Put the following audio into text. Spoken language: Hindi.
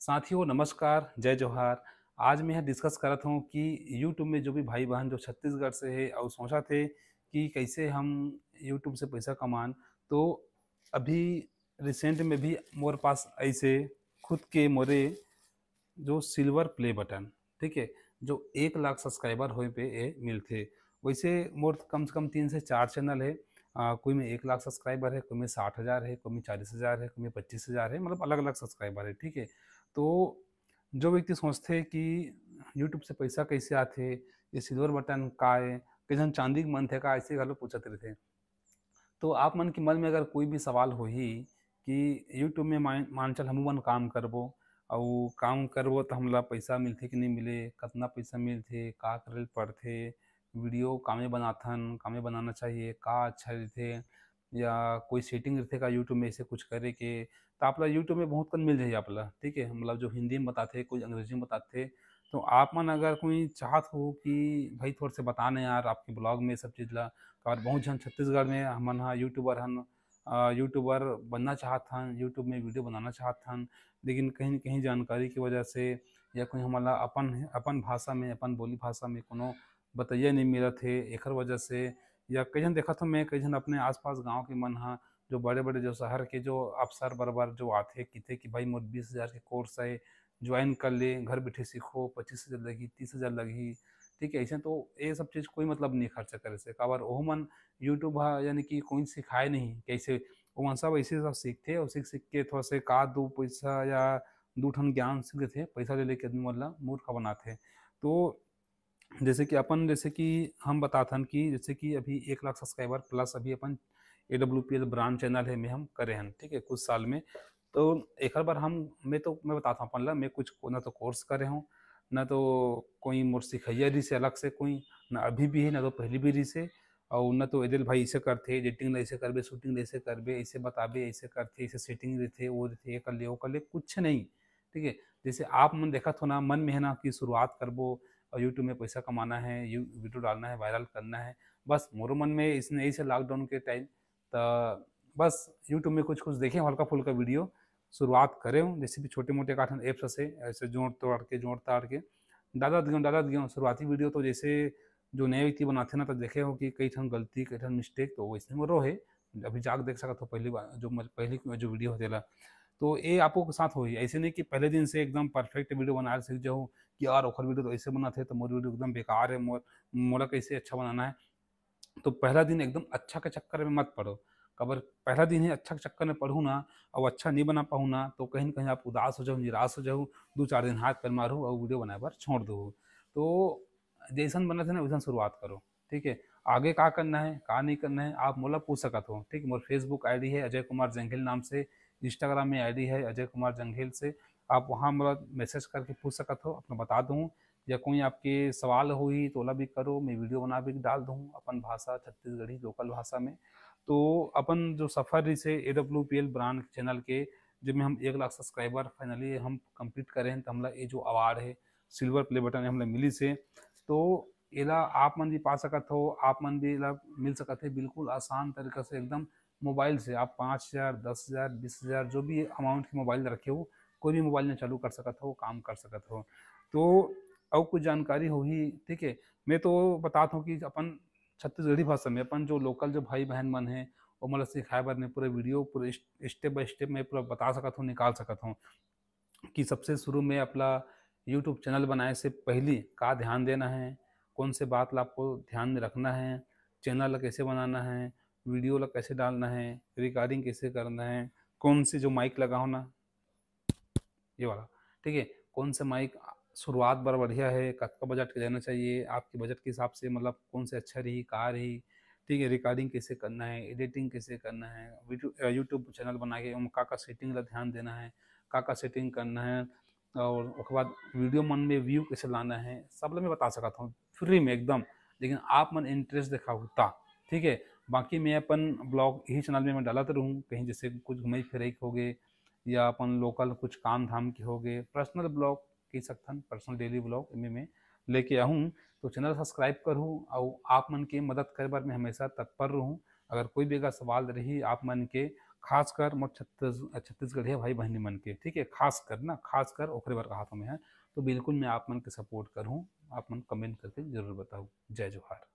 साथियों नमस्कार, जय जोहार। आज मैं यहाँ डिस्कस करत हूँ कि यूट्यूब में जो भी भाई-बहन जो छत्तीसगढ़ से है और सोचा थे कि कैसे हम यूट्यूब से पैसा कमान। तो अभी रिसेंट में भी मोरे पास ऐसे खुद के मोरे जो सिल्वर प्ले बटन, ठीक है? जो 1 लाख सब्सक्राइबर होए पे ए मिलथे। वैसे मोर कम से कम 3 से 4 चैनल है। कोई में 1 लाख सब्सक्राइबर है, कोई में 60,000 है, कोई में 40,000 है, कोई में 25,000 है, मतलब अलग-अलग सब्सक्राइबर है, ठीक है? तो जो व्यक्ति सोचथे कि यूट्यूब से पैसा कैसे आथे, ये सिल्वर बटन का ए? कइझन चांदी के मन थे का? ऐसे घलो पूछत रहिथे। तो आप मन के मन में अगर कोई भी सवाल होही कि यूट्यूब में मान चल हमू मन काम करबो अउ काम करबो तो हमला पैसा मिलथे कि नहीं मिले, कतना पैसा मिलथे, का करे ल पड़थे, वीडियो कामे बनाथन, कामे बनाना चाहिए, का अच्छा रहिथे या कोई सेटिंग रहिथे का यूट्यूब में ऐसे कुछ करे के, तो आपला यूट्यूब में बहुत कन मिल जाही आपला, ठीक है? मतलब जो हिंदी में बताथे, कोई अंग्रेजी में बताथे। तो आप मन अगर कोई चाहत हो कि भाई थोड़ा से बताना यार आपके ब्लॉग में ये सब चीज़ ला, और बहुत झन छत्तीसगढ़ में हमन ह यूट्यूबर हन, यूट्यूबर बनना चाहत हन, यूट्यूब में वीडियो बनाना चाहत हन, लेकिन कहीं न कहीं जानकारी की वजह से या कोई हमन ला अपन अपन भाषा में, अपन बोली भाषा में कोनो बतइया नहीं मिलत हे, एखर वजह से या कइझन देखत हूँ मैं, कइझन अपने आस-पास गाँव के मन ह, जो बड़े-बड़े जो शहर के जो अफ़सर बरोबर जो आथे, कहिथे कि भाई मोर 20,000 के कोर्स है, जॉइन कर ले, घर बैठे सीखो, 25,000 लगही, 30,000 लगही। ठीक है, अइसन तो ये सब चीज़ कोई मतलब नहीं खर्चा करे से, काबर ओहू मन यूट्यूब ह यानी कि कोई सिखाए नहीं कैसे, ओमन सब ऐसे सब सीखथे और सीख-सीख के थोड़ा से का 2 पैसा या 2 ठन ज्ञान सीख लेथे, पैसा ले लेके आदमी मन ला मूर्ख बनाथे। तो जैसे कि हम बताथन कि जैसे कि अभी 1 लाख सब्सक्राइबर प्लस अभी अपन एडब्ल्यूपीएल ब्रांड चैनल है में हम करे हन, ठीक है? कुछ साल में। तो एखर बर मैं बताता हूँ अपन ला, मैं कुछ ना तो कोर्स करे हूँ, ना तो कोई मोर सिखइया रहिस है अलग से कोई, ना अभी भी है, ना तो पहले भी रहिस है और ना तो एदेल भाई ऐसे करथे, एडिटिंग ल ऐसे करबे, शूटिंग ल ऐसे करबे, ऐसे बताबे, ऐसे करथे, ऐसे सेटिंग रहिथे, वो रहिथे, ये कर ले, कुछ नहीं, ठीक है? जैसे आप मन देखत हो ना, मन में है ना कि शुरुआत करबो और यूट्यूब में पैसा कमाना है, वीडियो डालना है, वायरल करना है। बस मोरो मन में इसने यही से लॉकडाउन के टाइम त बस यूट्यूब में कुछ-कुछ देखे हल्का-फुल्का वीडियो, शुरुआत करे हूँ, जैसे भी छोटे-मोटे काठन ऐप्स से ऐसे जोड़-ताड़ के डालत गयो शुरुआती वीडियो तो जैसे जो नए व्यक्ति बनाथे ना तो देखे हो कि कई ठन गलती, कई ठन मिस्टेक तो वैसने मोरो है। अभी जाके देख सकत हो पहली बार पहली जो वीडियो होथे ला। तो ये आपो के साथ होही, ऐसे नहीं कि पहले दिन से एकदम परफेक्ट वीडियो बनाए सीख जाओ कि यार ओखर वीडियो तो ऐसे बनत हे तो मोर वीडियो एकदम बेकार है, मोला कैसे अच्छा बनाना है। तो पहला दिन एकदम अच्छा के चक्कर में मत पड़ो। अगर पहला दिन ही अच्छा के चक्कर में पड़हू ना और अच्छा नहीं बना पाहू ना, तो कहीं न कहीं आप उदास हो जाओ, निराश हो जाओ, 2-4 दिन हाथ पैर मारू और वीडियो बनाए बर छोड़ दो। तो जइसन बनत है ना वइसन शुरुआत करो, ठीक है? आगे का करना है, का नहीं करना है, आप मोला पूछ सकत हो, ठीक है? मोर फेसबुक आईडी है अजय कुमार जंघेल नाम से, इंस्टाग्राम में आईडी है अजय कुमार जंघेल से, आप वहाँ मोला मैसेज करके पूछ सकत हो, मैं बता दूँ या कोई आपके सवाल होही तो ओला भी करो, मैं वीडियो बना के डाल दूँ अपन भाषा छत्तीसगढ़ी लोकल भाषा में। तो अपन जो सफ़र रहिसे एडब्ल्यूपीएल ब्रांड चैनल के, जेमे हम 1 लाख सब्सक्राइबर फाइनली हम कंप्लीट करे हन, तो हमला ये जो अवार्ड है, सिल्वर प्ले बटन हमला मिलिस हे। तो एला आप मन भी पा सकत हो, आप मन भी एला मिल सकत हे बिल्कुल आसान तरीका से एकदम मोबाइल से आप 5,000, 10,000, 20,000 जो भी अमाउंट के मोबाइल रखे हो, कोई भी मोबाइल में चालू कर सकत हो, काम कर सकत हो। तो और कुछ जानकारी होही, ठीक है? मैं तो बतात हूँ कि अपन छत्तीसगढ़ी भाषा में अपन जो लोकल जो भाई-बहन मन हैं, वो मोला सिखाए बर मैं पूरा वीडियो पूरा स्टेप बाय स्टेप मैं पूरा बता सकत हूँ, निकाल सकत हूँ कि सबसे शुरू में अपना यूट्यूब चैनल बनाए से पहले का ध्यान देना है, कौन से बात ला आपको ध्यान में रखना है, चैनल ला कैसे बनाना है, वीडियो ला कैसे डालना है, रिकॉर्डिंग कैसे करना है, कौन सी जो माइक लगा हो ना ये वाला, ठीक है? कौन सा माइक शुरुआत बर बढ़िया है, कतका बजट के लेना चाहिए, आपके बजट के हिसाब से मतलब कौन से अच्छा रही, का रही, ठीक है? रिकॉर्डिंग कैसे करना है, एडिटिंग कैसे करना है, यूट्यूब चैनल बना के ओमा का-का सेटिंग ला ध्यान देना है, का-का सेटिंग करना है और ओकर बाद वीडियो मन में व्यू कैसे लाना है, सब ल मैं बता सकत हूँ, फ्री में एकदम। लेकिन आप मन इंटरेस्ट दिखाओ ता, ठीक है? बाकी मैं अपन ब्लॉग यही चैनल में मैं डालत रहूँ, कहीं जैसे कुछ घुमई-फिरई के होगे या अपन लोकल कुछ काम-धाम के हो गए, पर्सनल ब्लॉग कह सकथन, पर्सनल डेली ब्लॉग एमे में लेके आहूँ, तो चैनल सब्सक्राइब करहूँ और आप मन के मदद करे बर मैं हमेशा तत्पर रहूँ। अगर कोई भी अगर सवाल रही आप मन के, खासकर मोर छत्तीसगढ़िया भाई बहनी मन के, ठीक है, खासकर ओकरे बर कहात हूँ मैं। तो बिल्कुल मैं आप मन के सपोर्ट करूँ, आप मन कमेंट करके जरूर बताओ। जय जोहार।